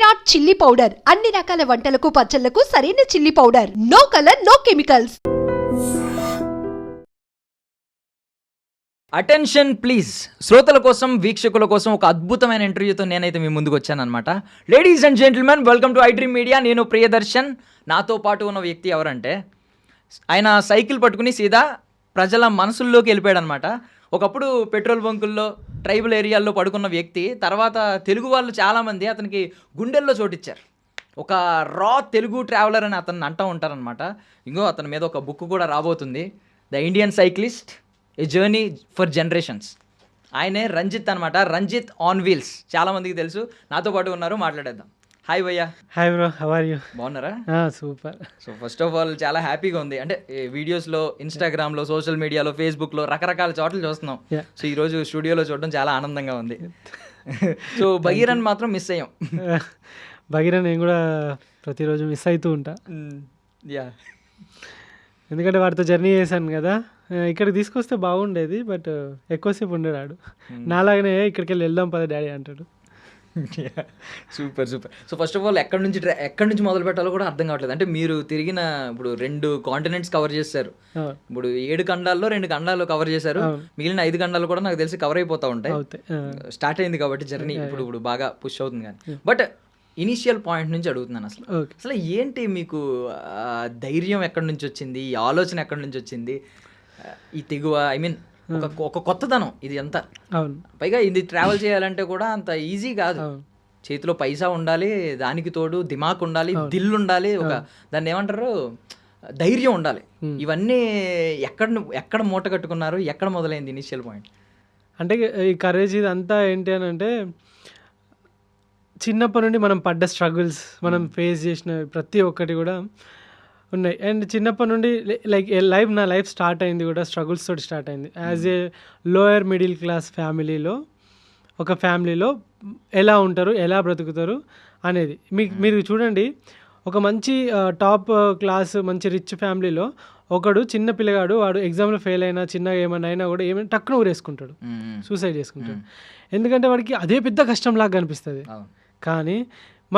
Virat chilli powder అన్ని రకాల వంటలకు పచ్చళ్లకు సరైన chilli powder. No colour, no chemicals. Attention please. శ్రోతల కోసం, వీక్షకుల కోసం ఒక అద్భుతమైన ఇంటర్వ్యూతో నేనైతే మీ ముందుకు వచ్చానమాట. Ladies and gentlemen, welcome to iDream media. నేను ప్రియదర్శన్. నాతో పాటు ఉన్న వ్యక్తి ఎవరంటే, ఆయన సైకిల్ పట్టుకుని సీదా ప్రజల మనసుల్లోకి వెళ్ళిపోయాడు అనమాట. ఒకప్పుడు పెట్రోల్ బంకుల్లో, ట్రైబల్ ఏరియాల్లో పడుకున్న వ్యక్తి తర్వాత తెలుగు వాళ్ళు చాలామంది అతనికి గుండెల్లో చోటిచ్చారు. ఒక రా తెలుగు ట్రావెలర్ అని అతన్ని అంటూ ఉంటారనమాట. ఇంకో అతని మీద ఒక బుక్ కూడా రాబోతుంది, the Indian cyclist, A journey for generations. ఆయనే రంజిత్ అనమాట. రంజిత్ ఆన్ వీల్స్ చాలామందికి తెలుసు. నాతో పాటు ఉన్నారు, మాట్లాడేద్దాం. హాయ్ భయ్యా. Hi bro, how are you? బాగున్నారా? Super. So first of all చాలా హ్యాపీగా ఉంది. అంటే వీడియోస్లో, ఇన్స్టాగ్రామ్లో, సోషల్ మీడియాలో, ఫేస్బుక్లో రకరకాల చోట్ల చూస్తున్నాం. సో ఈరోజు స్టూడియోలో చూడడం చాలా ఆనందంగా ఉంది. సో భగీరథ్ మాత్రం మిస్ అయ్యాం. భగీరథ్ నేను కూడా ప్రతిరోజు మిస్ అవుతూ ఉంటా. యా, ఎందుకంటే వాడితో జర్నీ చేశాను కదా. ఇక్కడికి తీసుకొస్తే బాగుండేది, బట్ ఎక్కువసేపు ఉండేవాడు. నాలాగనే ఇక్కడికి వెళ్ళి వెళ్దాం పద డాడీ అంటాడు. Super super. So first of all ఎక్కడి నుంచి మొదలు పెట్టాలో కూడా అర్థం కావట్లేదు. అంటే మీరు తిరిగిన ఇప్పుడు 2 కాంటినెంట్స్ కవర్ చేశారు. ఇప్పుడు 7 ఖండాల్లో 2 ఖండాలు కవర్ చేశారు. మిగిలిన 5 ఖండాలు కూడా నాకు తెలిసి కవర్ అయిపోతూ ఉంటాయి. స్టార్ట్ అయింది కాబట్టి జర్నీ ఇప్పుడు బాగా పుష్ అవుతుంది. కానీ బట్ ఇనీషియల్ పాయింట్ నుంచి అడుగుతున్నాను, అసలు ఏంటి మీకు ధైర్యం ఎక్కడి నుంచి వచ్చింది, ఈ ఆలోచన ఎక్కడి నుంచి వచ్చింది, ఈ తెగువ, ఐ మీన్ ఒక కొత్తదనం ఇది అంతా. పైగా ఇది ట్రావెల్ చేయాలంటే కూడా అంత ఈజీ కాదు. చేతిలో పైసా ఉండాలి, దానికి తోడు దిమాక్ ఉండాలి, దిల్ ఉండాలి, ఒక దాన్ని ఏమంటారు ధైర్యం ఉండాలి. ఇవన్నీ ఎక్కడ మూట కట్టుకున్నారు, ఎక్కడ మొదలైంది ఇనిషియల్ పాయింట్? అంటే ఈ కరేజ్ ఇదంతా ఏంటి అని అంటే, చిన్నప్పటి నుండి మనం పడ్డ స్ట్రగుల్స్, మనం ఫేస్ చేసిన ప్రతి ఒక్కటి కూడా ఉన్నాయి. అండ్ చిన్నప్పటి నుండి లైక్ నా లైఫ్ స్టార్ట్ అయింది కూడా స్ట్రగుల్స్ తోటి స్టార్ట్ అయింది. As a lower middle class ఫ్యామిలీలో, ఒక ఫ్యామిలీలో ఎలా ఉంటారు, ఎలా బ్రతుకుతారు అనేది మీరు చూడండి. ఒక మంచి టాప్ క్లాస్, మంచి రిచ్ ఫ్యామిలీలో ఒకడు చిన్న పిల్లగాడు, వాడు ఎగ్జామ్లో ఫెయిల్ అయినా, చిన్నగా ఏమైనా అయినా కూడా ఏమైనా టక్కున ఊరేసుకుంటాడు, సూసైడ్ చేసుకుంటాడు. ఎందుకంటే వాడికి అదే పెద్ద కష్టంలాగా కనిపిస్తుంది. కానీ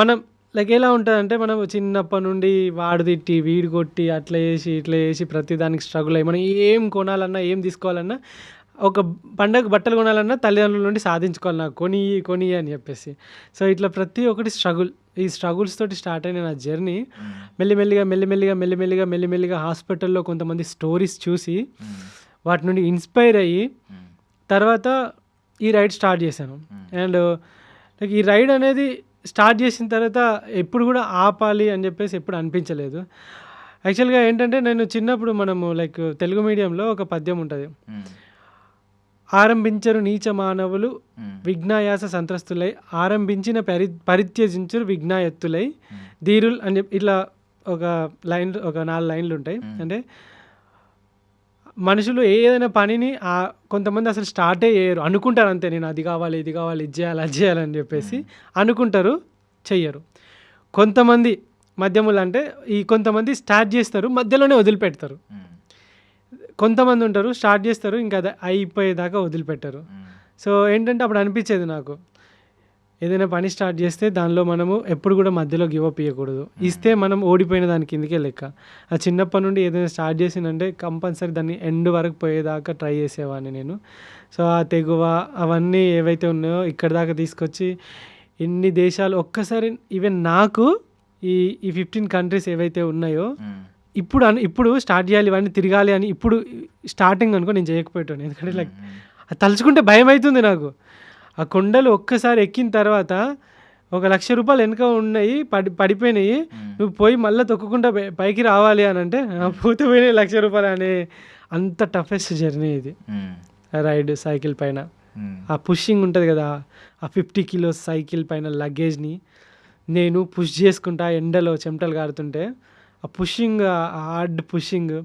మనం లైక్ ఎలా ఉంటుందంటే, మనం చిన్నప్పటి నుండి వాడు తిట్టి, వీడు కొట్టి, అట్లా చేసి ఇట్లా చేసి ప్రతి దానికి స్ట్రగుల్ అయ్యి, మనం ఏం కొనాలన్నా, ఏం తీసుకోవాలన్నా, ఒక పండగ బట్టలు కొనాలన్నా తల్లిదండ్రుల నుండి సాధించుకోవాలి, నాకు కొని అని చెప్పేసి. సో ఇట్లా ప్రతి ఒక్కటి స్ట్రగుల్. ఈ స్ట్రగుల్స్ తోటి స్టార్ట్ అయిన నా జర్నీ మెల్లిమెల్లిగా హాస్పిటల్లో కొంతమంది స్టోరీస్ చూసి వాటి నుండి ఇన్స్పైర్ అయ్యి తర్వాత ఈ రైడ్ స్టార్ట్ చేశాను. అండ్ లైక్ ఈ రైడ్ అనేది స్టార్ట్ చేసిన తర్వాత ఎప్పుడు కూడా ఆపాలి అని చెప్పేసి ఎప్పుడు అనిపించలేదు. యాక్చువల్గా ఏంటంటే, నేను చిన్నప్పుడు మనము లైక్ తెలుగు మీడియంలో ఒక పద్యం ఉంటుంది, ఆరంభించరు నీచ మానవులు విఘ్నాయాస సంత్రస్తులై, ఆరంభించిన పరిత్యజించరు విఘ్నాయత్తులై ధీరులు అని చెప్పి ఇట్లా ఒక 4 లైన్లు ఉంటాయి. అంటే మనుషులు ఏదైనా పనిని కొంతమంది అసలు స్టార్టే చేయరు, అనుకుంటారు అంతే, నేను అది కావాలి, ఇది కావాలి, ఇది చేయాలని చెప్పేసి అనుకుంటారు, చెయ్యరు. కొంతమంది మధ్యములు అంటే కొంతమంది స్టార్ట్ చేస్తారు, మధ్యలోనే వదిలిపెడతారు. కొంతమంది ఉంటారు స్టార్ట్ చేస్తారు, ఇంకా అది అయిపోయేదాకా వదిలిపెట్టారు. సో ఏంటంటే అప్పుడు అనిపించేది నాకు, ఏదైనా పని స్టార్ట్ చేస్తే దానిలో మనము ఎప్పుడు కూడా మధ్యలో గివప్ ఇవ్వకూడదు. ఇస్తే మనం ఓడిపోయిన దాని కిందకే లెక్క. ఆ చిన్నప్పటి నుండి ఏదైనా స్టార్ట్ చేసిందంటే కంపల్సరీ దాన్ని ఎండ్ వరకు పోయేదాకా ట్రై చేసేవాడిని నేను. సో ఆ తెగువ అవన్నీ ఏవైతే ఉన్నాయో ఇక్కడ దాకా తీసుకొచ్చి ఇన్ని దేశాలు ఒక్కసారి, ఈవెన్ నాకు ఈ 15 కంట్రీస్ ఏవైతే ఉన్నాయో ఇప్పుడు స్టార్ట్ చేయాలి, ఇవన్నీ తిరగాలి అని ఇప్పుడు స్టార్టింగ్ అనుకో నేను చేయకపోయాను. ఎందుకంటే లైక్ అది తలుచుకుంటే భయం అవుతుంది నాకు. ఆ కొండలు ఒక్కసారి ఎక్కిన తర్వాత 1,00,000 రూపాయలు వెనక ఉన్నాయి, పడిపోయినాయి, నువ్వు పోయి మళ్ళీ తొక్కుకుంటా పైకి రావాలి అని అంటే పోతే పోయినాయి 1,00,000 రూపాయలు అనే అంత టఫెస్ట్ జర్నీ ఇది రైడ్ సైకిల్ పైన. ఆ పుషింగ్ ఉంటుంది కదా, ఆ 50 కిలోస్ సైకిల్ పైన లగేజ్ని నేను పుష్ చేసుకుంటా, ఎండలో చెమటలు కారుతుంటే ఆ పుషింగ్, ఆ హార్డ్ పుషింగ్,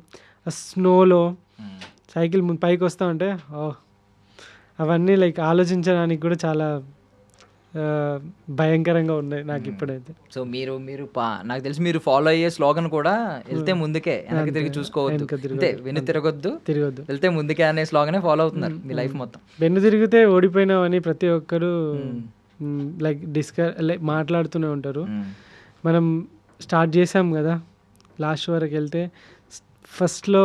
ఆ స్నోలో సైకిల్ పైకి వస్తా ఉంటే అవన్నీ లైక్ ఆలోచించడానికి కూడా చాలా భయంకరంగా ఉన్నాయి నాకు ఇప్పుడైతే. సో మీరు నాకు తెలిసి మీరు ఫాలో అయ్యే స్లోగన్ కూడా వెళ్తే ముందుకే, వెనక్కి తిరిగి చూసుకోవద్దు, అంతే, వెన్ను తిరగొద్దు, వెళ్తే ముందుకే అనే స్లోగనే ఫాలో అవుతున్నారు మీ లైఫ్ మొత్తం. వెన్ను తిరిగితే ఓడిపోయినావని ప్రతి ఒక్కరు లైక్ మాట్లాడుతూనే ఉంటారు. మనం స్టార్ట్ చేసాం కదా, లాస్ట్ వరకు వెళ్తే ఫస్ట్లో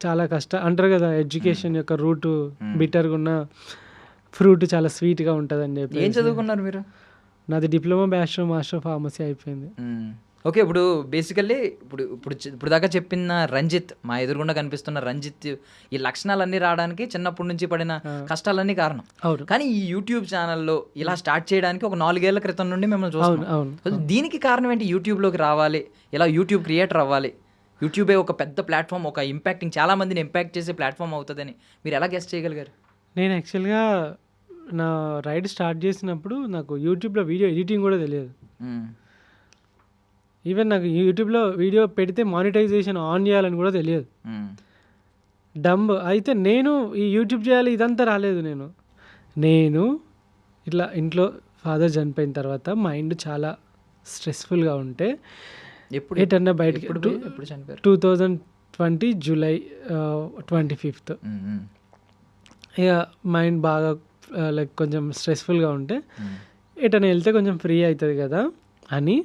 చాలా అంటారు కదా, ఎడ్యుకేషన్ యొక్క రూట్ బిటర్గా ఉన్న ఫ్రూట్ చాలా స్వీట్గా ఉంటుందని చెప్పి. ఏం చదువుకున్నారు మీరు? నాది డిప్లొమా బ్యాచిలర్ మాస్టర్ ఫార్మసీ అయిపోయింది. ఓకే, ఇప్పుడు బేసికల్లీ ఇప్పుడు దాకా చెప్పిన రంజిత్, మా ఎదురుగుండా కనిపిస్తున్న రంజిత్, ఈ లక్షణాలన్నీ రావడానికి చిన్నప్పటి నుంచి పడిన కష్టాలన్నీ కారణం. అవును. కానీ ఈ యూట్యూబ్ ఛానల్లో ఇలా స్టార్ట్ చేయడానికి ఒక 4 ఏళ్ల క్రితం నుండి మిమ్మల్ని చూస్తున్నాం. అవును. దీనికి కారణం ఏంటి? యూట్యూబ్లోకి రావాలి, ఇలా యూట్యూబ్ క్రియేటర్ అవ్వాలి, యూట్యూబే ఒక పెద్ద ప్లాట్ఫామ్, ఒక ఇంపాక్టింగ్, చాలా మందిని ఇంపాక్ట్ చేసే ప్లాట్ఫామ్ అవుతుందని మీరు ఎలా గెస్ చేయగలిగారు? నేను యాక్చువల్గా నా రైడ్ స్టార్ట్ చేసినప్పుడు నాకు యూట్యూబ్లో వీడియో ఎడిటింగ్ కూడా తెలియదు. ఈవెన్ నాకు యూట్యూబ్లో వీడియో పెడితే మానిటైజేషన్ ఆన్ చేయాలని కూడా తెలియదు. డంబ్ అయితే నేను ఈ యూట్యూబ్ చేయాలి ఇదంతా రాలేదు. నేను ఇట్లా ఇంట్లో ఫాదర్ చనిపోయిన తర్వాత మైండ్ చాలా స్ట్రెస్ఫుల్గా ఉంటే ఎటన్నా బయటకి 2020 జూలై 25 ఇక మైండ్ బాగా లైక్ కొంచెం స్ట్రెస్ఫుల్గా ఉంటే ఎటన్నా వెళ్తే కొంచెం ఫ్రీ అవుతుంది కదా అని,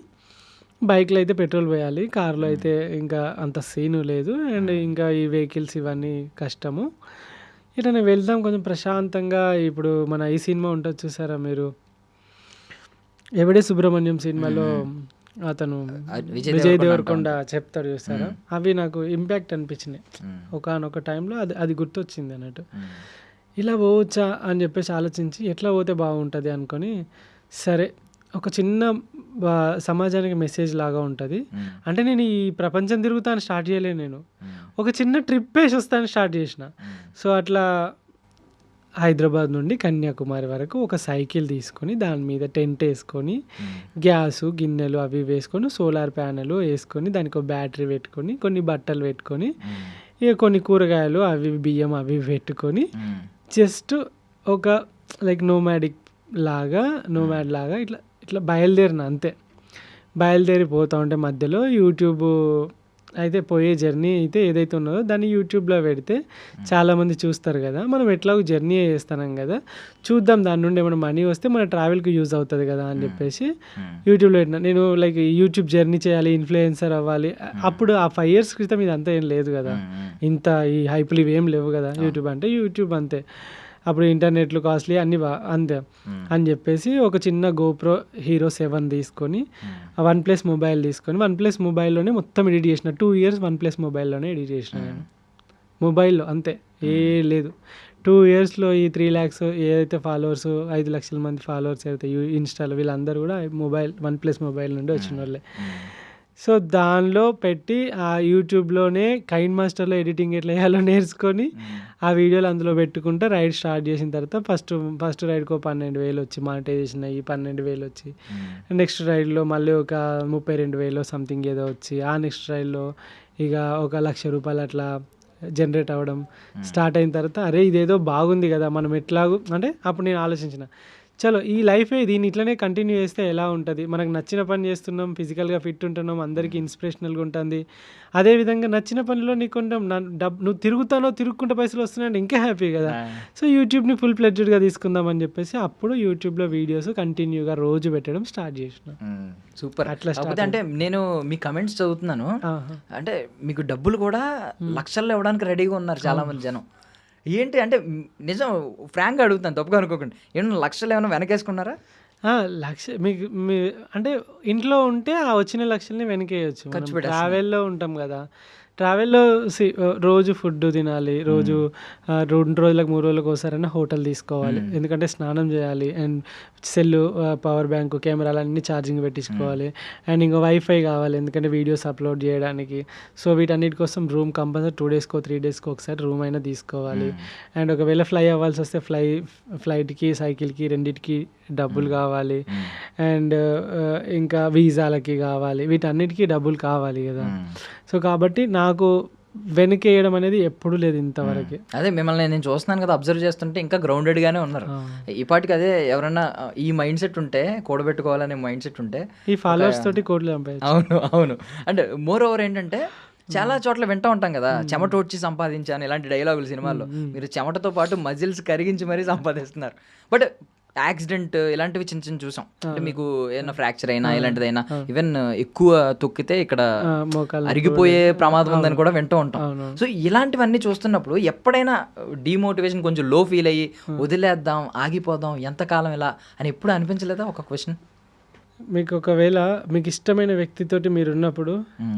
బైక్లో అయితే పెట్రోల్ పోయాలి, కార్లో అయితే ఇంకా అంత సీను లేదు, అండ్ ఇంకా ఈ వెహికల్స్ ఇవన్నీ కష్టము, ఇటనే వెళ్దాం కొంచెం ప్రశాంతంగా. ఇప్పుడు మన ఈ సినిమా ఉంటుంది చూసారా మీరు, ఎవడే సుబ్రహ్మణ్యం సినిమాలో అతను విజయ్ దేవరకొండ చెప్తాడు చూస్తారా, అవి నాకు ఇంపాక్ట్ అనిపించినాయి ఒకనొక టైంలో. అది గుర్తొచ్చింది అన్నట్టు. ఇలా పోవచ్చా అని చెప్పేసి ఆలోచించి ఎట్లా పోతే బాగుంటుంది అనుకొని, సరే ఒక చిన్న సమాజానికి మెసేజ్ లాగా ఉంటుంది అంటే, నేను ఈ ప్రపంచం తిరుగుతాను స్టార్ట్ చేయలేను, నేను ఒక చిన్న ట్రిప్ వేసి వస్తాను స్టార్ట్ చేసిన. సో అట్లా హైదరాబాద్ నుండి కన్యాకుమారి వరకు ఒక సైకిల్ తీసుకొని దాని మీద టెంట్ వేసుకొని, గ్యాసు గిన్నెలు అవి వేసుకొని, సోలార్ ప్యానెల్ వేసుకొని, దానికి ఒక బ్యాటరీ పెట్టుకొని, కొన్ని బట్టలు పెట్టుకొని, ఇక కొన్ని కూరగాయలు అవి బియ్యం అవి పెట్టుకొని, జస్ట్ ఒక లైక్ నోమాడ్ లాగా ఇట్లా బయలుదేరిన అంతే. బయలుదేరి పోతూ ఉంటే మధ్యలో యూట్యూబ్ అయితే పోయే జర్నీ అయితే ఏదైతే ఉన్నదో దాన్ని యూట్యూబ్లో పెడితే చాలామంది చూస్తారు కదా, మనం ఎట్లాగో జర్నీ చేస్తున్నాం కదా, చూద్దాం దాని నుండి ఏమైనా మనీ వస్తే మన ట్రావెల్కి యూజ్ అవుతుంది కదా అని చెప్పేసి యూట్యూబ్లో పెట్టిన. నేను లైక్ యూట్యూబ్ జర్నీ చేయాలి, ఇన్ఫ్లుయెన్సర్ అవ్వాలి, అప్పుడు ఆ 5 years క్రితం ఇదంతా ఏం లేదు కదా, ఇంత ఈ హైపులు ఇవేం లేవు కదా. యూట్యూబ్ అంటే యూట్యూబ్ అంతే, అప్పుడు ఇంటర్నెట్లు కాస్ట్లీ అన్నీ అంతే అని చెప్పేసి ఒక చిన్న GoPro Hero 7 తీసుకొని, OnePlus మొబైల్ తీసుకొని, OnePlus మొబైల్లోనే మొత్తం ఎడిట్ చేసిన. 2 years OnePlus మొబైల్లోనే ఎడిట్ చేసిన నేను, మొబైల్లో అంతే, ఏ లేదు. 2 yearsలో ఈ 3 lakhs ఏదైతే ఫాలోవర్స్, 5 లక్షల మంది ఫాలోవర్స్ అయితే ఇన్స్టాలో, వీళ్ళందరూ కూడా OnePlus మొబైల్ నుండి వచ్చిన వాళ్ళే. సో దానిలో పెట్టి ఆ యూట్యూబ్లోనే కైన్ మాస్టర్లో ఎడిటింగ్ ఎట్లా వేయాలో నేర్చుకొని ఆ వీడియోలు అందులో పెట్టుకుంటే రైడ్ స్టార్ట్ చేసిన తర్వాత ఫస్ట్ రైడ్కి 12,000 వచ్చి మానిటైజేషన్ అయ్యి 12,000 వచ్చి, నెక్స్ట్ రైడ్లో మళ్ళీ ఒక 32,000 సంథింగ్ ఏదో వచ్చి, ఆ నెక్స్ట్ రైడ్లో ఇక ఒక ₹1,00,000 అట్లా జనరేట్ అవ్వడం స్టార్ట్ అయిన తర్వాత, అరే ఇదేదో బాగుంది కదా, మనం ఎట్లాగూ అంటే అప్పుడు నేను ఆలోచించిన, చలో ఈ లైఫే దీన్ని ఇట్లనే కంటిన్యూ చేస్తే ఎలా ఉంటుంది, మనకు నచ్చిన పని చేస్తున్నాం, ఫిజికల్గా ఫిట్ ఉంటున్నాం, అందరికీ ఇన్స్పిరేషనల్గా ఉంటుంది, అదేవిధంగా నచ్చిన పనిలో నీకు నువ్వు తిరుగుకుంటే పైసలు వస్తున్నాయంటే ఇంకా హ్యాపీ కదా. సో యూట్యూబ్ని ఫుల్ ప్లెడ్జ్డ్గా తీసుకుందాం అని చెప్పేసి అప్పుడు యూట్యూబ్లో వీడియోస్ కంటిన్యూగా రోజు పెట్టడం స్టార్ట్ చేసిన. సూపర్. అట్లా అంటే నేను మీ కమెంట్స్ చదువుతున్నాను, అంటే మీకు డబ్బులు కూడా లక్షల్లో ఇవ్వడానికి రెడీగా ఉన్నారు చాలా మంది జనం. ఏంటి అంటే నిజం ఫ్రాంక్గా అడుగుతాను, తప్పుగా అనుకోకండి, ఏమన్నా లక్షలు ఏమైనా వెనకేసుకున్నారా? మీకు అంటే ఇంట్లో ఉంటే ఆ వచ్చిన లక్షల్ని వెనకేయచ్చు. ట్రావెల్లో ఉంటాం కదా, ట్రావెల్లో రోజు ఫుడ్ తినాలి, రోజు 2 రోజులకు 3 రోజులకు ఒకసారైనా హోటల్ తీసుకోవాలి, ఎందుకంటే స్నానం చేయాలి, అండ్ సెల్, పవర్ బ్యాంకు, కెమెరాలు అన్నీ ఛార్జింగ్ పెట్టించుకోవాలి, అండ్ ఇంకా వైఫై కావాలి ఎందుకంటే వీడియోస్ అప్లోడ్ చేయడానికి. సో వీటన్నిటి కోసం రూమ్ కంపల్సరీ 2 daysకో 3 daysకో ఒకసారి రూమ్ అయినా తీసుకోవాలి. అండ్ ఒకవేళ ఫ్లై అవ్వాల్సి వస్తే ఫ్లైట్కి సైకిల్కి రెండింటికి డబ్బులు కావాలి, అండ్ ఇంకా వీసాలకి కావాలి, వీటన్నిటికీ డబ్బులు కావాలి కదా. సో కాబట్టి నాకు వెనకేయడం అనేది ఎప్పుడూ లేదు ఇంతవరకు. అదే మిమ్మల్ని నేను చూస్తున్నాను కదా, అబ్జర్వ్ చేస్తుంటే ఇంకా గ్రౌండెడ్గానే ఉన్నారు. ఈ పాటికి అదే ఎవరన్నా ఈ మైండ్ సెట్ ఉంటే, కూడబెట్టుకోవాలనే మైండ్ సెట్ ఉంటే ఈ ఫాలోవర్స్ తోటి కోట్లు సంపాదించు. అవును. అంటే మోర్ ఓవర్ ఏంటంటే చాలా చోట్ల వింటూ ఉంటాం కదా, చెమట వచ్చి సంపాదించాను ఇలాంటి డైలాగులు సినిమాల్లో. మీరు చెమటతో పాటు మజిల్స్ కరిగించి మరీ సంపాదిస్తున్నారు. బట్ యాక్సిడెంట్ ఇలాంటివి చిన్న చిన్న చూసాం. అంటే మీకు ఏదైనా ఫ్రాక్చర్ అయినా ఇలాంటిదైనా ఈవెన్ ఎక్కువ తొక్కితే ఇక్కడ మోకాలు అరిగిపోయే ప్రమాదం ఉందని కూడా వింటూ ఉంటాం. అవునవును. సో ఇలాంటివన్నీ చూస్తున్నప్పుడు ఎప్పుడైనా డిమోటివేషన్ కొంచెం లో ఫీల్ అయ్యి వదిలేద్దాం ఆగిపోదాం ఎంతకాలం ఇలా అని ఎప్పుడు అనిపించలేదా? ఒక క్వశ్చన్. మీకు ఒకవేళ మీకు ఇష్టమైన వ్యక్తితోటి మీరు ఉన్నప్పుడు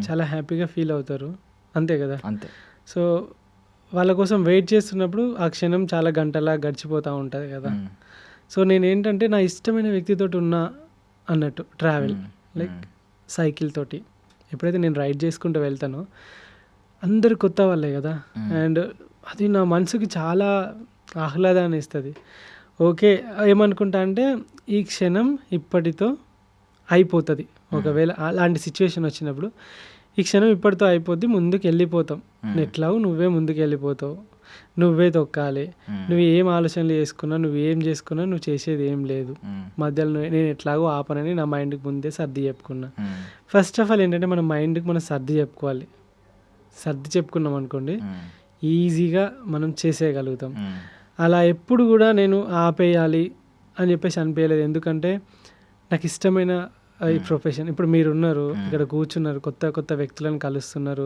చాలా హ్యాపీగా ఫీల్ అవుతారు, అంతే కదా? అంతే. సో వాళ్ళ కోసం వెయిట్ చేస్తున్నప్పుడు ఆ క్షణం చాలా గంటలా గడిచిపోతూ ఉంటుంది కదా. సో నేనేంటంటే నా ఇష్టమైన వ్యక్తితోటి ఉన్నా అన్నట్టు ట్రావెల్ లైక్ సైకిల్ తోటి ఎప్పుడైతే నేను రైడ్ చేసుకుంటూ వెళ్తానో అందరు కొత్త వాళ్ళే కదా, అండ్ అది నా మనసుకి చాలా ఆహ్లాదాన్ని ఇస్తుంది. ఓకే, ఏమనుకుంటా అంటే ఈ క్షణం ఇప్పటితో అయిపోతుంది. ఒకవేళ అలాంటి సిచ్యువేషన్ వచ్చినప్పుడు ఈ క్షణం ఇప్పటితో అయిపోద్ది, ముందుకు వెళ్ళిపోతాం. ఎట్లాగో నువ్వే ముందుకు వెళ్ళిపోతావు, నువ్వే తొక్కాలి, నువ్వు ఏం ఆలోచనలు చేసుకున్నా నువ్వు ఏం చేసుకున్నా నువ్వు చేసేది ఏం లేదు, మధ్యలో నేను ఎట్లాగో ఆపనని నా మైండ్కి ముందే సర్ది చెప్పుకున్నా. ఫస్ట్ ఆఫ్ ఆల్ ఏంటంటే మన మైండ్కి మనం సర్ది చెప్పుకోవాలి. సర్ది చెప్పుకున్నాం అనుకోండి ఈజీగా మనం చేసేయగలుగుతాం. అలా ఎప్పుడు కూడా నేను ఆపేయాలి అని చెప్పేసి అనిపించలేదు. ఎందుకంటే నాకు ఇష్టమైన ఈ ప్రొఫెషన్. ఇప్పుడు మీరు ఉన్నారు ఇక్కడ కూర్చున్నారు, కొత్త కొత్త వ్యక్తులను కలుస్తున్నారు,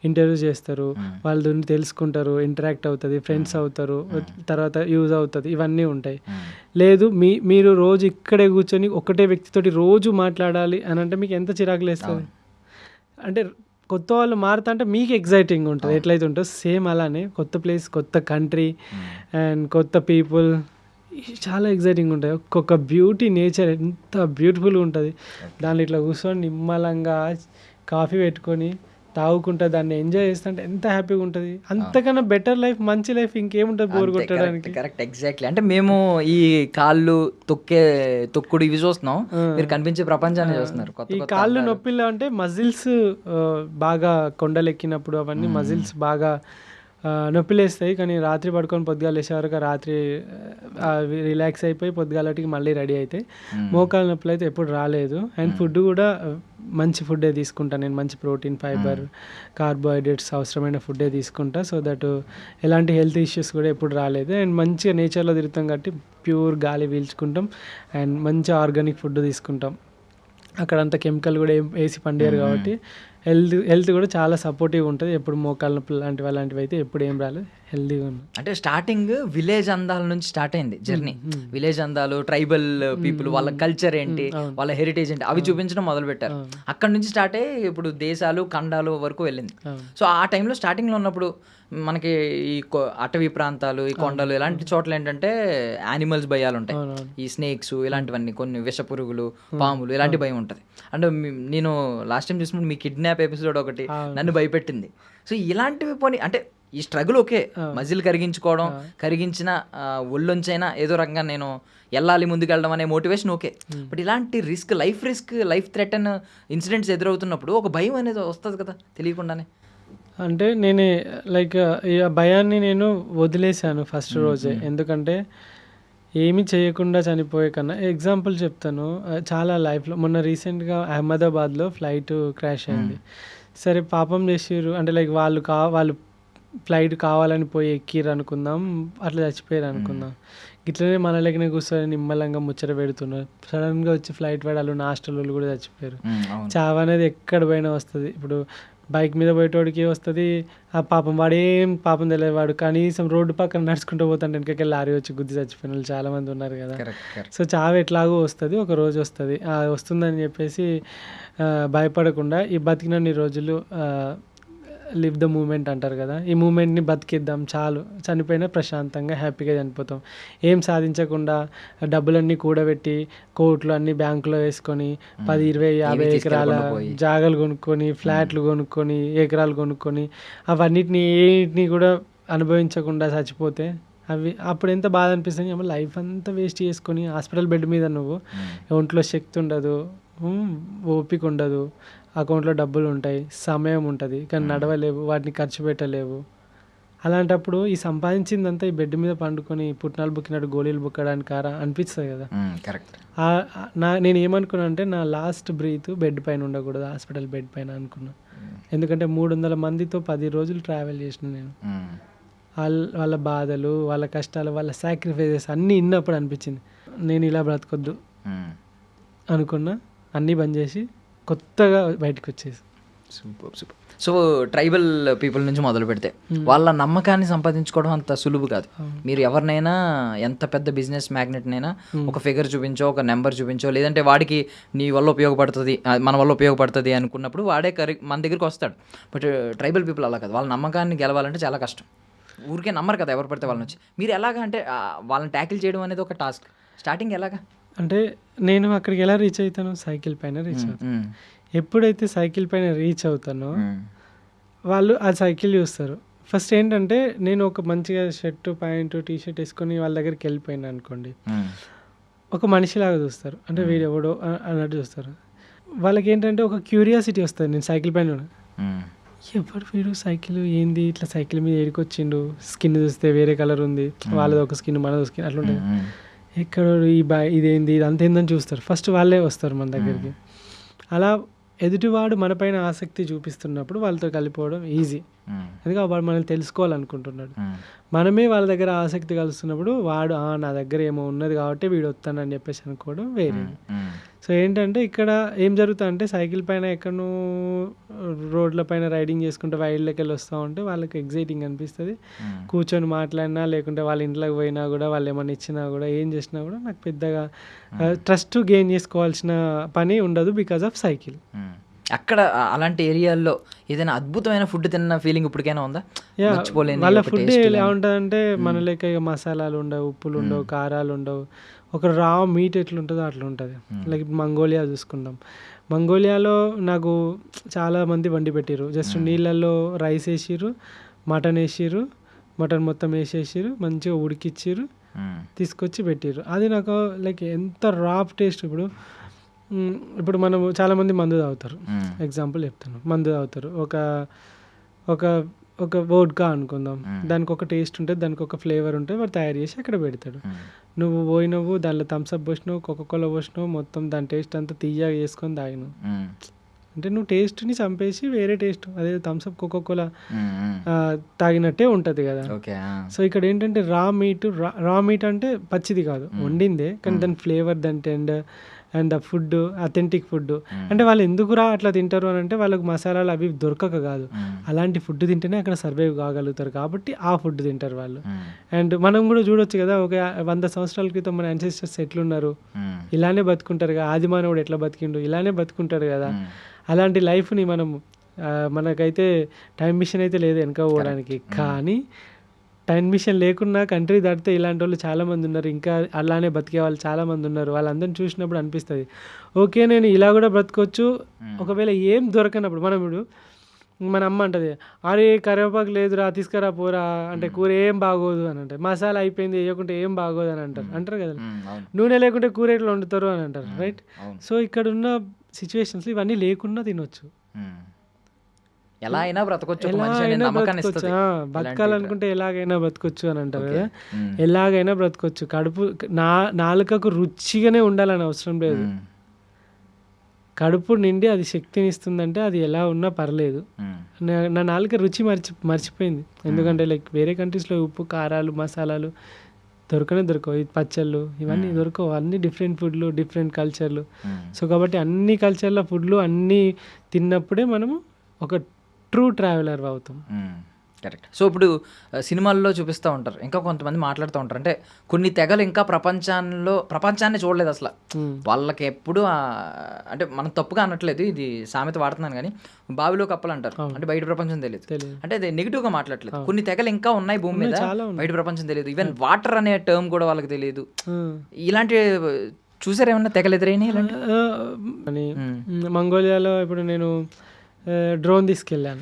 ఇంటర్వ్యూ చేస్తారు, వాళ్ళ గురించి తెలుసుకుంటారు, ఇంటరాక్ట్ అవుతుంది, ఫ్రెండ్స్ అవుతారు, తర్వాత యూజ్ అవుతుంది, ఇవన్నీ ఉంటాయి. లేదు మీరు రోజు ఇక్కడే కూర్చొని ఒకటే వ్యక్తితోటి రోజు మాట్లాడాలి అని అంటే మీకు ఎంత చిరాకు లేస్తుంది. అంటే కొత్త వాళ్ళు మారుతా అంటే మీకు ఎగ్జైటింగ్ ఉంటుంది, ఎట్లయితే ఉంటుందో సేమ్ అలానే కొత్త ప్లేస్, కొత్త కంట్రీ అండ్ కొత్త పీపుల్ చాలా ఎగ్జైటింగ్ ఉంటుంది. ఒక్కొక్క బ్యూటీ, నేచర్ ఎంత బ్యూటిఫుల్గా ఉంటుంది. దాన్ని ఇట్లా కూర్చొని నిమ్మలంగా కాఫీ పెట్టుకొని తాగుకుంటా దాన్ని ఎంజాయ్ చేస్తుంటే ఎంత హ్యాపీగా ఉంటుంది. అంతకన్నా బెటర్ లైఫ్, మంచి లైఫ్ ఇంకేముంటుంది బోర్ కొట్టడానికి. Correct, exactly. అంటే మేము ఈ కాళ్ళు తొక్కుడు ఇవి చూస్తున్నాం, మీరు కనిపించే ప్రపంచాన్ని చూస్తున్నారు. ఈ కాళ్ళు నొప్పిలో అంటే మజిల్స్ బాగా కొండలెక్కినప్పుడు అవన్నీ మజిల్స్ బాగా నొప్పిలేస్తాయి. కానీ రాత్రి పడుకొని పొద్దుగాలు లేచే వరకు రాత్రి రిలాక్స్ అయిపోయి పొద్దుగాలటికి మళ్ళీ రెడీ అవుతాయి. మోకాలు నొప్పులు అయితే ఎప్పుడు రాలేదు. అండ్ ఫుడ్ కూడా మంచి ఫుడ్డే తీసుకుంటాను నేను, మంచి ప్రోటీన్, ఫైబర్, కార్బోహైడ్రేట్స్ అవసరమైన ఫుడ్డే తీసుకుంటా. సో దట్ ఎలాంటి హెల్త్ ఇష్యూస్ కూడా ఎప్పుడు రాలేదు. అండ్ మంచిగా నేచర్లో తిరుగుతాం కాబట్టి ప్యూర్ గాలి పీల్చుకుంటాం అండ్ మంచి ఆర్గానిక్ ఫుడ్ తీసుకుంటాం. అక్కడ అంత కెమికల్ కూడా ఏం వేసి పండియారు కాబట్టి హెల్త్ కూడా చాలా సపోర్టివ్గా ఉంటుంది. ఎప్పుడు మోకాళ్ళ నొప్పులు అలాంటివి అయితే ఎప్పుడు ఏం రాలేదు, హెల్తీగా ఉంది. అంటే స్టార్టింగ్ విలేజ్ అందాల నుంచి స్టార్ట్ అయింది జర్నీ. విలేజ్ అందాలు, ట్రైబల్ పీపుల్, వాళ్ళ కల్చర్ ఏంటి, వాళ్ళ హెరిటేజ్ ఏంటి అవి చూపించడం మొదలు పెట్టారు. అక్కడ నుంచి స్టార్ట్ అయ్యి ఇప్పుడు దేశాలు, ఖండాలు వరకు వెళ్ళింది. సో ఆ టైంలో స్టార్టింగ్లో ఉన్నప్పుడు మనకి ఈ అటవీ ప్రాంతాలు, ఈ కొండలు ఇలాంటి చోట్ల ఏంటంటే యానిమల్స్ భయాలు ఉంటాయి. ఈ స్నేక్స్ ఇలాంటివన్నీ, కొన్ని విష పురుగులు, పాములు ఇలాంటి భయం ఉంటుంది. అంటే నేను లాస్ట్ టైం చూసినప్పుడు మీ కిడ్నాప్ ఎపిసోడ్ ఒకటి నన్ను భయపెట్టింది. సో ఇలాంటివి పోనీ అంటే ఈ స్ట్రగుల్ ఓకే, మజిల్ కరిగించుకోవడం, కరిగించిన ఒళ్ళొంచైనా ఏదో రకంగా నేను వెళ్ళాలి ముందుకెళ్ళడం అనే మోటివేషన్ ఓకే. బట్ ఇలాంటి లైఫ్ థ్రెటన్ ఇన్సిడెంట్స్ ఎదురవుతున్నప్పుడు ఒక భయం అనేది వస్తుంది కదా తెలియకుండానే. అంటే నేనే లైక్ ఈ భయాన్ని నేను వదిలేశాను ఫస్ట్ రోజే. ఎందుకంటే ఏమీ చేయకుండా చనిపోయే కన్నా, ఎగ్జాంపుల్ చెప్తాను, చాలా లైఫ్లో మొన్న రీసెంట్గా అహ్మదాబాద్లో ఫ్లైట్ క్రాష్ అయింది. సరే పాపం చేసిర్రు అంటే లైక్ వాళ్ళు ఫ్లైట్ కావాలని పోయి ఎక్కిర్రు అనుకుందాం, అట్లా చచ్చిపోయారు అనుకుందాం. ఇట్లనే మన లెక్కనే కూర్చొని నిమ్మలంగా ముచ్చట పెడుతున్నారు. సడన్గా వచ్చి ఫ్లైట్ పడాలి, నా హాస్టల్ వాళ్ళు కూడా చచ్చిపోయారు. చావు అనేది ఎక్కడ పోయినా వస్తుంది. ఇప్పుడు బైక్ మీద పోయేటోడికి వస్తుంది, ఆ పాపం వాడేం పాపం తెలియదు, వాడు కనీసం రోడ్డు పక్కన నడుచుకుంటూ పోతాంటే వెనకకి లారీ వచ్చి గుద్ది చచ్చిపోయిన వాళ్ళు చాలామంది ఉన్నారు కదా. సో చావు ఎట్లాగో వస్తుంది, ఒక రోజు వస్తుంది. వస్తుందని చెప్పేసి భయపడకుండా ఈ బతికినన్ని రోజులు లివ్ ద మూమెంట్ అంటారు కదా, ఈ మూమెంట్ని బతికిద్దాం చాలు, చనిపోయినా ప్రశాంతంగా హ్యాపీగా చనిపోతాం. ఏం సాధించకుండా డబ్బులన్నీ కూడబెట్టి కోట్లు అన్నీ బ్యాంకులో వేసుకొని 10, 20, 50 ఎకరాల జాగాలు కొనుక్కొని, ఫ్లాట్లు కొనుక్కొని, ఎకరాలు కొనుక్కొని అవన్నిటిని కూడా అనుభవించకుండా చచ్చిపోతే అప్పుడు ఎంత బాధ అనిపిస్తుంది. లైఫ్ అంతా వేస్ట్ చేసుకొని హాస్పిటల్ బెడ్ మీద నువ్వు, ఒంట్లో శక్తి ఉండదు, ఓపిక ఉండదు, అకౌంట్లో డబ్బులు ఉంటాయి, సమయం ఉంటుంది, కానీ నడవలేవు, వాటిని ఖర్చు పెట్టలేవు. అలాంటప్పుడు ఈ సంపాదించిందంతా ఈ బెడ్ మీద పండుకొని పుట్నాలు బుక్కినట్టు గోళీలు బుక్కడానికి అనిపిస్తుంది కదా. కరెక్ట్. నేను ఏమనుకున్నా అంటే నా లాస్ట్ బ్రీత్ బెడ్ పైన ఉండకూడదు, హాస్పిటల్ బెడ్ పైన అనుకున్నా. ఎందుకంటే 300 మందితో 10 రోజులు ట్రావెల్ చేసిన నేను. వాళ్ళ బాధలు, వాళ్ళ కష్టాలు, వాళ్ళ సాక్రిఫైజెస్ అన్నీ విన్నప్పుడు అనిపించింది నేను ఇలా బ్రతకొద్దు మ్మ్. అనుకున్నా, అన్నీ బంద్ చేసి కొత్తగా బయటకు వచ్చేసి. Super super. So tribal people నుంచి మొదలు పెడితే వాళ్ళ నమ్మకాన్ని సంపాదించుకోవడం అంత సులువు కాదు. మీరు ఎవరినైనా ఎంత పెద్ద బిజినెస్ మ్యాగ్నెట్నైనా ఒక ఫిగర్ చూపించో, ఒక నెంబర్ చూపించో, లేదంటే వాడికి నీ వల్ల ఉపయోగపడుతుంది, మన వల్ల ఉపయోగపడుతుంది అనుకున్నప్పుడు వాడే మన దగ్గరికి వస్తాడు. బట్ ట్రైబల్ పీపుల్ అలా కాదు. వాళ్ళ నమ్మకాన్ని గెలవాలంటే చాలా కష్టం. ఊరికే నమ్మరు కదా ఎవరు పడితే వాళ్ళ నుంచి. మీరు ఎలాగా అంటే వాళ్ళని ట్యాకిల్ చేయడం అనేది ఒక టాస్క్. స్టార్టింగ్ ఎలాగా అంటే నేను అక్కడికి ఎలా రీచ్ అవుతాను, సైకిల్ పైన రీచ్ అవుతాను. ఎప్పుడైతే సైకిల్ పైన రీచ్ అవుతానో వాళ్ళు ఆ సైకిల్ చూస్తారు. ఫస్ట్ ఏంటంటే నేను ఒక మంచిగా షర్టు, ప్యాంటు, టీ షర్ట్ వేసుకొని వాళ్ళ దగ్గరికి వెళ్ళిపోయినా అనుకోండి, ఒక మనిషిలాగా చూస్తారు. అంటే వీడు ఎవడో అన్నట్టు చూస్తారు. వాళ్ళకి ఏంటంటే ఒక క్యూరియాసిటీ వస్తుంది. నేను సైకిల్ పైన ఎవడు వీడు, సైకిల్ ఏంది, ఇట్లా సైకిల్ మీద ఏడుకొచ్చిండు, స్కిన్ చూస్తే వేరే కలర్ ఉంది, వాళ్ళది ఒక స్కిన్ మనది స్కిన్ అట్లా ఉంటుంది. ఎక్కడ ఇదేంది, ఇది అంతేందని చూస్తారు. ఫస్ట్ వాళ్ళే వస్తారు మన దగ్గరికి. అలా ఎదుటివాడు మనపైన ఆసక్తి చూపిస్తున్నప్పుడు వాళ్ళతో కలిపోవడం ఈజీ. ఎందుకంటే వాడు మనల్ని తెలుసుకోవాలనుకుంటున్నాడు. మనమే వాళ్ళ దగ్గర ఆసక్తి కలుస్తున్నప్పుడు వాడు నా దగ్గర ఏమో ఉన్నది కాబట్టి వీడు వస్తానని చెప్పేసి అనుకోవడం వేరే. సో ఏంటంటే ఇక్కడ ఏం జరుగుతుందంటే సైకిల్ పైన ఎక్కడో రోడ్ల పైన రైడింగ్ చేసుకుంటే వైల్డ్లోకి వెళ్ళి వస్తూ ఉంటే వాళ్ళకి ఎగ్జైటింగ్ అనిపిస్తుంది. కూర్చొని మాట్లాడినా, లేకుంటే వాళ్ళ ఇంట్లోకి పోయినా కూడా, వాళ్ళు ఏమైనా ఇచ్చినా కూడా, ఏం చేసినా కూడా నాకు పెద్దగా ట్రస్ట్ గెయిన్ చేసుకోవాల్సిన పని ఉండదు బికాజ్ ఆఫ్ సైకిల్. అక్కడ అలాంటి ఏరియాల్లో ఏదైనా అద్భుతమైన ఫుడ్ తిన్న ఫీలింగ్ ఇప్పటికైనా ఉందా? వాళ్ళ ఫుడ్ ఎలా ఉంటుందంటే మన లెక్క ఇక మసాలాలు ఉండవు, ఉప్పులు ఉండవు, కారాలు ఉండవు. ఒక రా మీట్ ఎట్లుంటుందో అట్లా ఉంటుంది. లైక్ మంగోలియా చూసుకుందాం. మంగోలియాలో నాకు చాలామంది వండి పెట్టిర్రు. జస్ట్ నీళ్ళల్లో రైస్ వేసిర్రు, మటన్ వేసిర్రు, మటన్ మొత్తం వేసేసిర్రు, మంచిగా ఉడికిచ్చిర్రు, తీసుకొచ్చి పెట్టిర్రు. అది నాకు లైక్ ఎంత రాప్ టేస్ట్. ఇప్పుడు మనము చాలామంది మందు తాగుతారు. ఎగ్జాంపుల్ చెప్తాను, మందు తాగుతారు. ఒక ఒక వోడ్కా అనుకుందాం, దానికి ఒక టేస్ట్ ఉంటుంది, దానికి ఒక ఫ్లేవర్ ఉంటుంది, వాడు తయారు చేసి అక్కడ పెడతాడు. నువ్వు పోయినవు, దానిలో థమ్స్అప్ పోసినావు, కోకోకోలా పోసినావు, మొత్తం దాని టేస్ట్ అంతా తీయగా చేసుకొని తాగినావు. అంటే నువ్వు టేస్ట్ని చంపేసి వేరే టేస్ట్, అదే థమ్స్అప్, కోకోకోలా తాగినట్టే ఉంటుంది కదా. సో ఇక్కడ ఏంటంటే రా మీట్ అంటే పచ్చిది కాదు, వండిందే, కానీ దాని ఫ్లేవర్, దాని tender and the food authentic food. అంటే వాళ్ళు ఎందుకురా అట్లా తింటారు అని అంటే వాళ్ళకి మసాలాలు అవి దొరకక కాదు, అలాంటి ఫుడ్ తింటేనే అక్కడ సర్వైవ్ కాగలుగుతారు కాబట్టి ఆ ఫుడ్ తింటారు వాళ్ళు. అండ్ మనం కూడా చూడొచ్చు కదా, ఒక 100 సంవత్సరాల క్రితం మన యాన్సెస్టర్స్ ఎట్లున్నారు, ఇలానే బతుకుంటారు కదా. ఆదిమానవుడు ఎట్లా బతికిండు, ఇలానే బతుకుంటాడు కదా. అలాంటి లైఫ్ని మనకైతే టైం మిషన్ అయితే లేదు వెనక పోవడానికి, కానీ టైం మిషన్ లేకున్నా కంట్రీ దాటితే ఇలాంటి వాళ్ళు చాలామంది ఉన్నారు, ఇంకా అలానే బతికే వాళ్ళు చాలామంది ఉన్నారు. వాళ్ళందరిని చూసినప్పుడు అనిపిస్తుంది, ఓకే నేను ఇలా కూడా బ్రతకొచ్చు. ఒకవేళ ఏం దొరకనప్పుడు మన అమ్మ అంటది, అరే కరివేపాకు లేదురా తీసుకురా పోరా అంటే, కూర ఏం బాగోదు అని అంటారు, మసాలా అయిపోయింది వేయకుంటే ఏం బాగోదు అని అంటారు కదా, నూనె లేకుంటే కూర ఎట్లా వండుతారు అని అంటారు, రైట్. సో ఇక్కడ ఉన్న సిచ్యువేషన్స్ ఇవన్నీ లేకుండా తినొచ్చు, ఎలా అయినా బ్రతకొచ్చు, బతకాలనుకుంటే ఎలాగైనా బ్రతకొచ్చు అని అంటారు కదా. ఎలాగైనా బ్రతకొచ్చు, కడుపు నాలుకకు రుచిగానే ఉండాలని అవసరం లేదు. కడుపు నిండి అది శక్తిని ఇస్తుందంటే అది ఎలా ఉన్నా పర్లేదు. నా నాలుక రుచి మర్చిపోయింది. ఎందుకంటే లైక్ వేరే కంట్రీస్లో ఉప్పు, కారాలు, మసాలాలు దొరకవు, పచ్చళ్ళు ఇవన్నీ దొరకవు. అన్ని డిఫరెంట్ ఫుడ్లు, డిఫరెంట్ కల్చర్లు. సో కాబట్టి అన్ని కల్చర్ల ఫుడ్లు అన్నీ తిన్నప్పుడే మనము ఒక ట్రూ ట్రావెలర్ అవుతాం. కరెక్ట్. సో ఇప్పుడు సినిమాల్లో చూపిస్తూ ఉంటారు, ఇంకా కొంతమంది మాట్లాడుతూ ఉంటారు, అంటే కొన్ని తెగలు ఇంకా ప్రపంచాన్ని చూడలేదు అసలు. వాళ్ళకి ఎప్పుడు అంటే మనం తప్పుగా అనట్లేదు, ఇది సామెత వాడుతున్నాను కానీ, బావిలో కప్పలు అంటారు, అంటే బయట ప్రపంచం తెలియదు. అంటే అది నెగిటివ్గా మాట్లాడలేదు. కొన్ని తెగలు ఇంకా ఉన్నాయి భూమి మీద, బయట ప్రపంచం తెలియదు. ఈవెన్ వాటర్ అనే టర్మ్ కూడా వాళ్ళకి తెలియదు. ఇలాంటి చూసారు ఏమన్నా తెగలు ఎదురైనా? మంగోలియాలో ఇప్పుడు నేను డ్రోన్ తీసుకెళ్ళాను.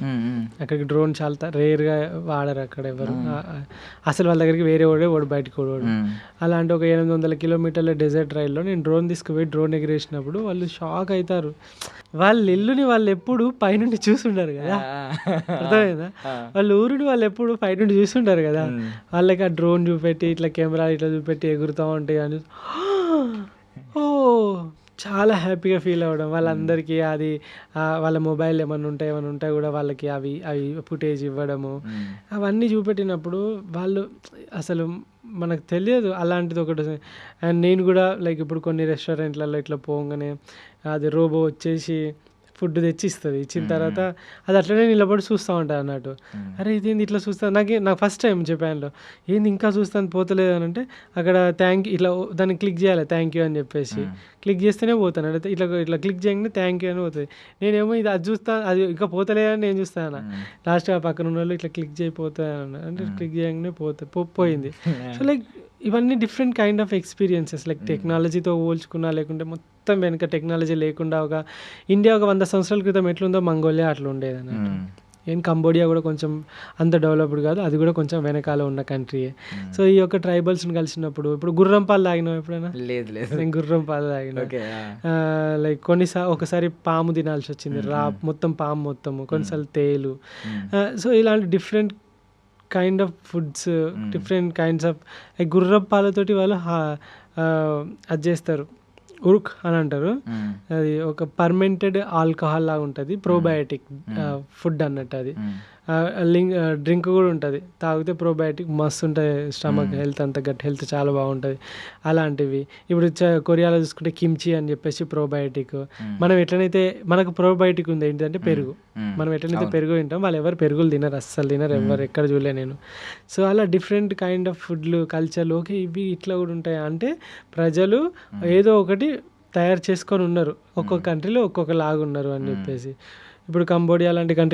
అక్కడికి డ్రోన్ చాలా రేర్గా వాడరు అక్కడ ఎవరు, అసలు వాళ్ళ దగ్గరికి వేరే వాడు బయటకు వాడు. అలాంటి ఒక 800 కిలోమీటర్ల డెజర్ట్ రైల్లో నేను డ్రోన్ తీసుకుపోయి డ్రోన్ ఎగిరేసినప్పుడు వాళ్ళు షాక్ అవుతారు. వాళ్ళ ఇల్లుని వాళ్ళు ఎప్పుడు పైనుండి చూసుంటారు కదా, అర్థమైందా? వాళ్ళ ఊరిని వాళ్ళు ఎప్పుడు పైనుండి చూసుంటారు కదా. వాళ్ళకి ఆ డ్రోన్ చూపెట్టి ఇట్లా కెమెరా ఇట్లా చూపెట్టి ఎగురుతూ ఉంటాయి అని ఓ చాలా హ్యాపీగా ఫీల్ అవ్వడం. వాళ్ళందరికీ అది వాళ్ళ మొబైల్ ఏమైనా ఉంటే కూడా వాళ్ళకి అవి ఫుటేజ్ ఇవ్వడము, అవన్నీ చూపెట్టినప్పుడు వాళ్ళు అసలు మనకు తెలియదు అలాంటిది ఒకటి. అండ్ నేను కూడా లైక్ ఇప్పుడు కొన్ని రెస్టారెంట్లలో ఇట్లా పోగానే అది రోబో వచ్చేసి ఫుడ్ తెచ్చి ఇస్తుంది. ఇచ్చిన తర్వాత అది అట్లనే నిలబడి చూస్తూ ఉంటుంది అన్నట్టు. అరే ఇదేంది ఇట్లా చూస్తాను, నాకు ఫస్ట్ టైం జపాన్లో ఏంది ఇంకా చూస్తాను పోతలేదు అని అంటే అక్కడ థ్యాంక్ యూ ఇట్లా దాన్ని క్లిక్ చేయాలి, థ్యాంక్ యూ అని చెప్పేసి క్లిక్ చేస్తేనే పోతాను. అంటే ఇట్లా ఇట్లా క్లిక్ చేయగానే థ్యాంక్ యూ అని పోతుంది. నేనేమో ఇది అది చూస్తాను, అది ఇంకా పోతలేదని నేను చూస్తాను. లాస్ట్ పక్కన ఉన్న వాళ్ళు ఇట్లా క్లిక్ చేయపోతాను అంటే క్లిక్ చేయగానే పోయింది. సో లైక్ ఇవన్నీ different kind of experiences. Like టెక్నాలజీతో పోల్చుకున్నా లేకుంటే మొత్తం వెనక టెక్నాలజీ లేకుండా ఇండియా ఒక 100 సంవత్సరాల క్రితం ఎట్లుందో మంగోలియా అట్లా ఉండేది అన్నట్టు. ఏం కంబోడియా కూడా కొంచెం అంత డెవలప్డ్ కాదు, అది కూడా కొంచెం వెనకాల ఉన్న కంట్రీయే. సో ఈ యొక్క ట్రైబల్స్ని కలిసినప్పుడు ఇప్పుడు గుర్రం పాలు తాగినావు ఎప్పుడైనా? లేదు లేదు. నేను గుర్రం పాలు తాగినా. లైక్ ఒకసారి పాము తినాల్సి వచ్చింది, మొత్తం పాము మొత్తము, కొన్నిసార్లు తేలు. సో ఇలాంటి different kind of foods, different kinds of గుర్రం పాలతోటి వాళ్ళు అది చేస్తారు, ఉరుక్ అని అంటారు. అది ఒక పర్మెంటెడ్ ఆల్కహాల్ లాగా ఉంటుంది, ప్రోబయాటిక్ ఫుడ్ అన్నట్టు. అది డ్రింక్ కూడా ఉంటుంది, తాగితే ప్రోబయాటిక్ మస్తు ఉంటుంది, స్టమక్ హెల్త్ అంతా గట్ హెల్త్ చాలా బాగుంటుంది. అలాంటివి ఇప్పుడు కొరియాలో చూసుకుంటే కిమ్చి అని చెప్పేసి ప్రోబయాటిక్. మనం ఎట్లనైతే మనకు ప్రోబయాటిక్ ఉంది ఏంటంటే పెరుగు, మనం ఎట్లనైతే పెరుగు తింటాం వాళ్ళు ఎవరు పెరుగులు తినరు, అస్సలు తినరు, ఎవరు ఎక్కడ చూడలే నేను. సో అలా డిఫరెంట్ కైండ్ ఆఫ్ ఫుడ్లు కల్చర్లు ఓకే ఇవి ఇట్లా కూడా ఉంటాయి. అంటే ప్రజలు ఏదో ఒకటి తయారు చేసుకొని ఉన్నారు, ఒక్కొక్క కంట్రీలో ఒక్కొక్క లాగా ఉన్నారు అని చెప్పేసి. ఇప్పుడు కంబోడియా లాంటి కంట్రీ